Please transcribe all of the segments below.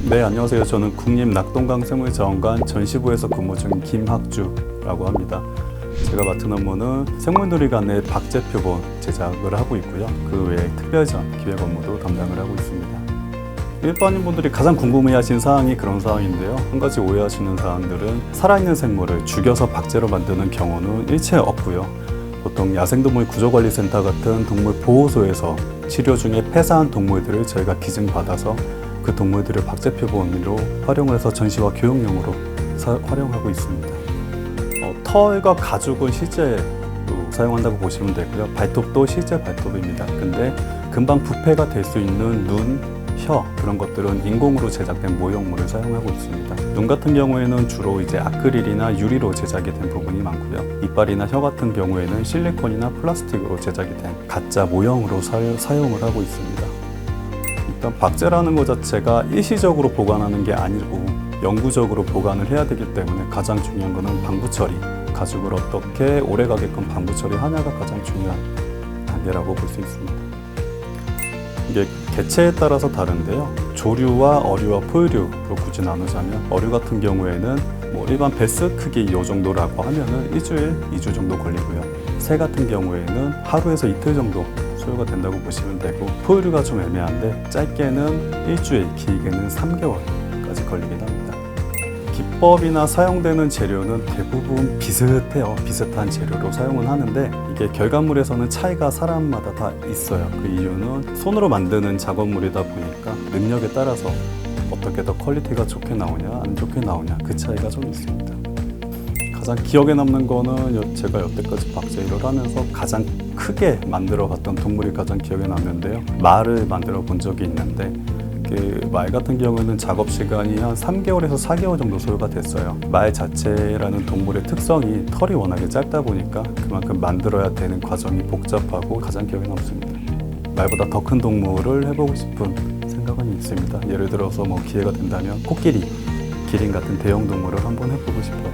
네, 안녕하세요. 저는 국립낙동강생물자원관 전시부에서 근무 중인 김학주라고 합니다. 제가 맡은 업무는 생물놀이관 내 박제 표본 제작을 하고 있고요. 그 외에 특별전 기획 업무도 담당을 하고 있습니다. 일반인 분들이 가장 궁금해하시는 사항이 그런 사항인데요. 한 가지 오해하시는 사항들은 살아있는 생물을 죽여서 박제로 만드는 경우는 일체 없고요. 보통 야생동물 구조관리센터 같은 동물 보호소에서 치료 중에 폐사한 동물들을 저희가 기증받아서 그 동물들을 박제 표본으로 활용을 해서 전시와 교육용으로 활용하고 있습니다. 털과 가죽은 실제로 사용한다고 보시면 되고요. 발톱도 실제 발톱입니다. 근데 금방 부패가 될 수 있는 눈, 혀 그런 것들은 인공으로 제작된 모형물을 사용하고 있습니다. 눈 같은 경우에는 주로 이제 아크릴이나 유리로 제작이 된 부분이 많고요. 이빨이나 혀 같은 경우에는 실리콘이나 플라스틱으로 제작이 된 가짜 모형으로 사용을 하고 있습니다. 일단 박제라는 것 자체가 일시적으로 보관하는 게 아니고 영구적으로 보관을 해야 되기 때문에 가장 중요한 것은 방부 처리, 가죽을 어떻게 오래 가게끔 방부 처리하냐가 가장 중요한 단계라고 볼 수 있습니다. 이게 개체에 따라서 다른데요. 조류와 어류와 포유류로 굳이 나누자면 어류 같은 경우에는 일반 베스 크기 이 정도라고 하면은 일주일, 2주 정도 걸리고요. 새 같은 경우에는 하루에서 이틀 정도 소요가 된다고 보시면 되고, 포유류가 좀 애매한데 짧게는 일주일, 길게는 3개월까지 걸리긴 합니다. 기법이나 사용되는 재료는 대부분 비슷해요. 비슷한 재료로 사용은 하는데 이게 결과물에서는 차이가 사람마다 다 있어요. 그 이유는 손으로 만드는 작업물이다 보니까 능력에 따라서 어떻게 더 퀄리티가 좋게 나오냐 안 좋게 나오냐 그 차이가 좀 있습니다. 가장 기억에 남는 거는 제가 여태까지 박제 일을 하면서 가장 크게 만들어 봤던 동물이 가장 기억에 남는데요. 말을 만들어 본 적이 있는데 그 말 같은 경우에는 작업 시간이 한 3개월에서 4개월 정도 소요가 됐어요. 말 자체라는 동물의 특성이 털이 워낙에 짧다 보니까 그만큼 만들어야 되는 과정이 복잡하고 가장 기억에 남습니다. 말보다 더 큰 동물을 해보고 싶은 생각은 있습니다. 예를 들어서 기회가 된다면 코끼리, 기린 같은 대형 동물을 한번 해보고 싶어요.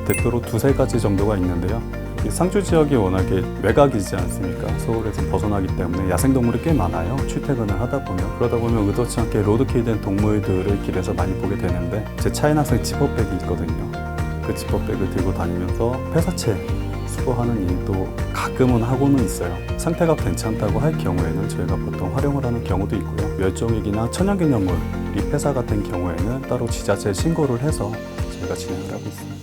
대표로 두세 가지 정도가 있는데요. 상주 지역이 워낙에 외곽이지 않습니까? 서울에서 벗어나기 때문에 야생동물이 꽤 많아요. 출퇴근을 하다 보면. 그러다 보면 의도치 않게 로드킬된 동물들을 길에서 많이 보게 되는데 제 차인 학생 지퍼백이 있거든요. 그 지퍼백을 들고 다니면서 폐사체 수거하는 일도 가끔은 하고는 있어요. 상태가 괜찮다고 할 경우에는 저희가 보통 활용을 하는 경우도 있고요. 멸종위기나 천연기념물이 폐사 같은 경우에는 따로 지자체에 신고를 해서 저희가 진행을 하고 있습니다.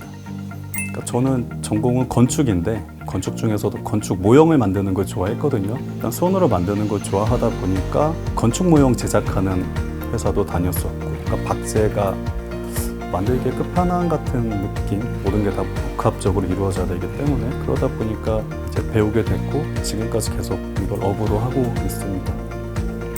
저는 전공은 건축인데 건축 중에서도 건축 모형을 만드는 걸 좋아했거든요. 일단 손으로 만드는 걸 좋아하다 보니까 건축 모형 제작하는 회사도 다녔었고, 그러니까 박제가 만들기에 끝판왕 같은 느낌, 모든 게 다 복합적으로 이루어져야 되기 때문에 그러다 보니까 이제 배우게 됐고 지금까지 계속 이걸 업으로 하고 있습니다.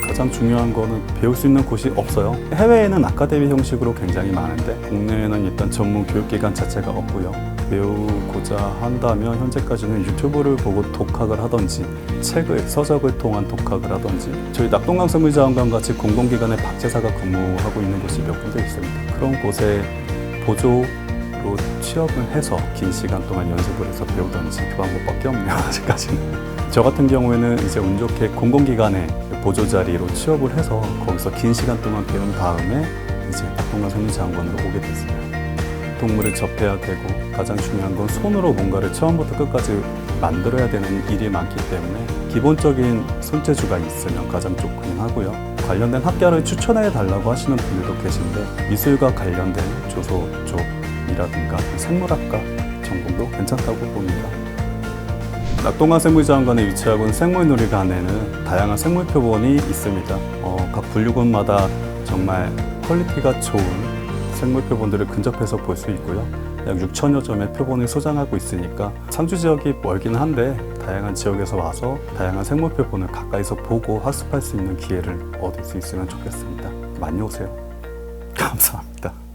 가장 중요한 거는 배울 수 있는 곳이 없어요. 해외에는 아카데미 형식으로 굉장히 많은데 국내에는 일단 전문 교육기관 자체가 없고요. 배우고자 한다면 현재까지는 유튜브를 보고 독학을 하든지 책을, 서적을 통한 독학을 하든지 저희 낙동강생물자원관 같이 공공기관의 박제사가 근무하고 있는 곳이 몇 군데 있습니다. 그런 곳에 보조로 취업을 해서 긴 시간 동안 연습을 해서 배우든지 그 방법밖에 없네요. 아직까지는. 저 같은 경우에는 이제 운 좋게 공공기관에 보조 자리로 취업을 해서 거기서 긴 시간 동안 배운 다음에 이제 낙동강생물자원관으로 오게 됐어요. 동물을 접해야 되고 가장 중요한 건 손으로 뭔가를 처음부터 끝까지 만들어야 되는 일이 많기 때문에 기본적인 손재주가 있으면 가장 좋긴 하고요. 관련된 학과를 추천해 달라고 하시는 분들도 계신데 미술과 관련된 조소 쪽이라든가 생물학과 전공도 괜찮다고 봅니다. 낙동강생물자원관에 위치하고 있는 생물놀이관에는 다양한 생물 표본이 있습니다. 각 분류군마다 정말 퀄리티가 좋은 생물 표본들을 근접해서 볼 수 있고요. 약 6천여 점의 표본을 소장하고 있으니까 상주 지역이 멀긴 한데 다양한 지역에서 와서 다양한 생물 표본을 가까이서 보고 학습할 수 있는 기회를 얻을 수 있으면 좋겠습니다. 많이 오세요. 감사합니다.